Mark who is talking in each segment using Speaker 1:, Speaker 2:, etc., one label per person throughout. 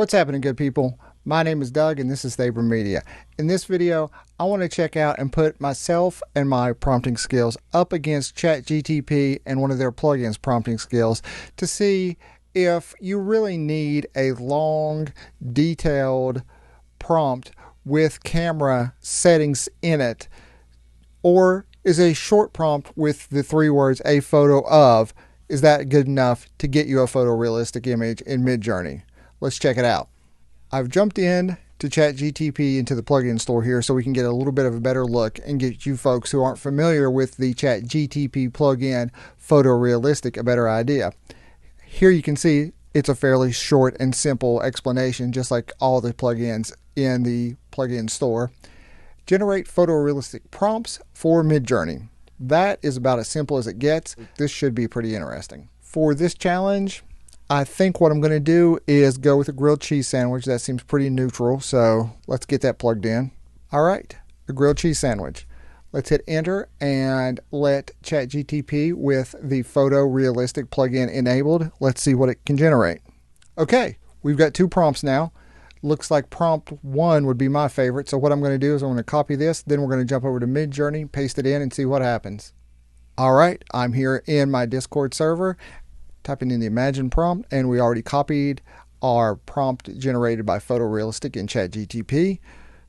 Speaker 1: What's happening, good people? My name is Doug and this is Thaber Media. In this video, I want to check out and put myself and my prompting skills up against ChatGPT and one of their plugins prompting skills to see if you really need a long, detailed prompt with camera settings in it, or is a short prompt with the 3 words "a photo of," is that good enough to get you a photorealistic image in Midjourney? Let's check it out. I've jumped in to ChatGPT into the plugin store here so we can get a little bit of a better look and get you folks who aren't familiar with the ChatGPT plugin Photorealistic a better idea. Here you can see it's a fairly short and simple explanation, just like all the plugins in the plugin store. Generate photorealistic prompts for Midjourney. That is about as simple as it gets. This should be pretty interesting. For this challenge, I think what I'm going to do is go with a grilled cheese sandwich. That seems pretty neutral, so let's get that plugged in. All right, a grilled cheese sandwich. Let's hit enter and let ChatGPT with the Photorealistic plugin enabled. Let's see what it can generate. Okay, we've got 2 prompts now. Looks like prompt 1 would be my favorite. So what I'm going to do is I'm going to copy this, then we're going to jump over to Midjourney, paste it in, and see what happens. All right, I'm here in my Discord server, typing in the Imagine prompt, and we already copied our prompt generated by Photorealistic in ChatGPT.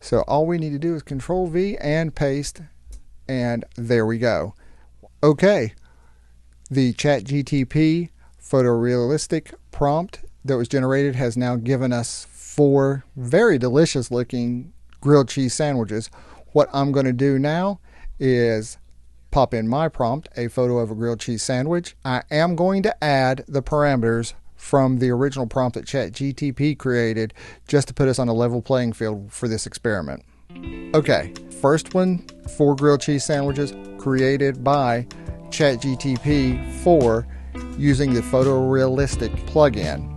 Speaker 1: So all we need to do is Control V and paste, and there we go. Okay, the ChatGPT Photorealistic prompt that was generated has now given us 4 very delicious looking grilled cheese sandwiches. What I'm going to do now is pop in my prompt, a photo of a grilled cheese sandwich. I am going to add the parameters from the original prompt that ChatGPT created just to put us on a level playing field for this experiment. Okay, first one, 4 grilled cheese sandwiches created by ChatGPT 4 using the Photorealistic plugin.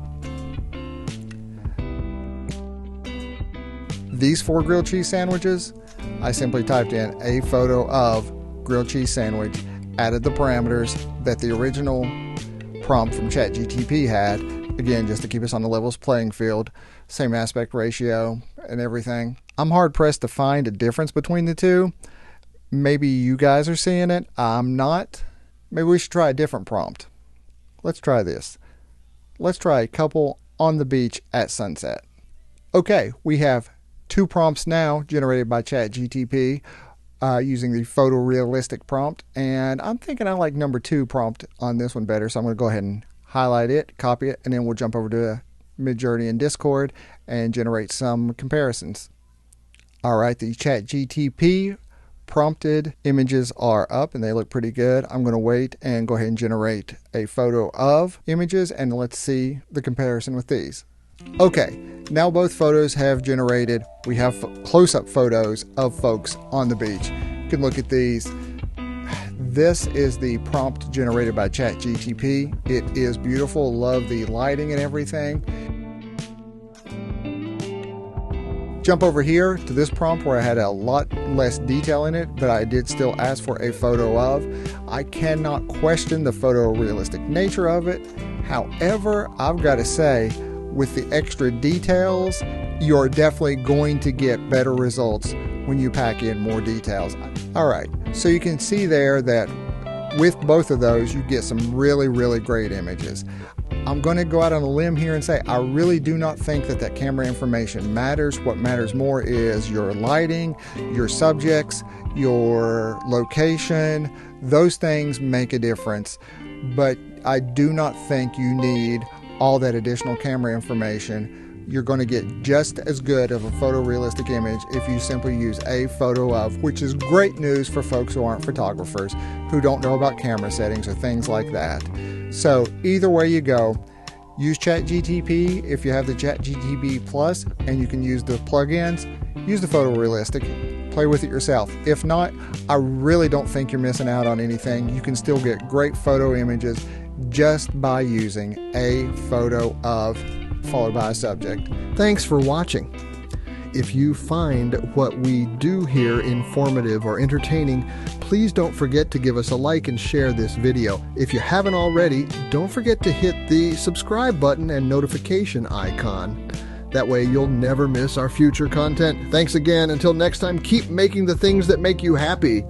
Speaker 1: These 4 grilled cheese sandwiches, I simply typed in a photo of grilled cheese sandwich, added the parameters that the original prompt from ChatGPT had, again just to keep us on the levels playing field, same aspect ratio and everything. I'm hard pressed to find a difference between the two. Maybe you guys are seeing it, I'm not. Maybe we should try a different prompt. Let's try this. Let's try a couple on the beach at sunset. Okay, we have 2 prompts now generated by ChatGPT using the Photorealistic prompt, and I'm thinking I like number 2 prompt on this one better, so I'm going to go ahead and highlight it, copy it, and then we'll jump over to Midjourney and Discord and generate some comparisons. All right, the ChatGPT prompted images are up and they look pretty good. I'm going to wait and go ahead and generate a photo of images, and let's see the comparison with these. Okay, now both photos have generated. We have close-up photos of folks on the beach. You can look at these. This is the prompt generated by ChatGPT. It is beautiful. Love the lighting and everything. Jump over here to this prompt where I had a lot less detail in it, but I did still ask for a photo of. I cannot question the photorealistic nature of it. However, I've got to say, with the extra details, you're definitely going to get better results when you pack in more details. All right, so you can see there that with both of those, you get some really, really great images. I'm going to go out on a limb here and say I really do not think that camera information matters. What matters more is your lighting, your subjects, your location. Those things make a difference, but I do not think you need all that additional camera information. You're going to get just as good of a photorealistic image if you simply use a photo of, which is great news for folks who aren't photographers, who don't know about camera settings or things like that. So either way you go, use ChatGPT if you have the ChatGPT Plus, and you can use the plugins. Use the Photorealistic, play with it yourself. If not, I really don't think you're missing out on anything. You can still get great photo images just by using a photo of followed by a subject. Thanks for watching. If you find what we do here informative or entertaining, please don't forget to give us a like and share this video. If you haven't already, don't forget to hit the subscribe button and notification icon.
Speaker 2: That way you'll never miss our future content. Thanks again. Until next time, keep making the things that make you happy.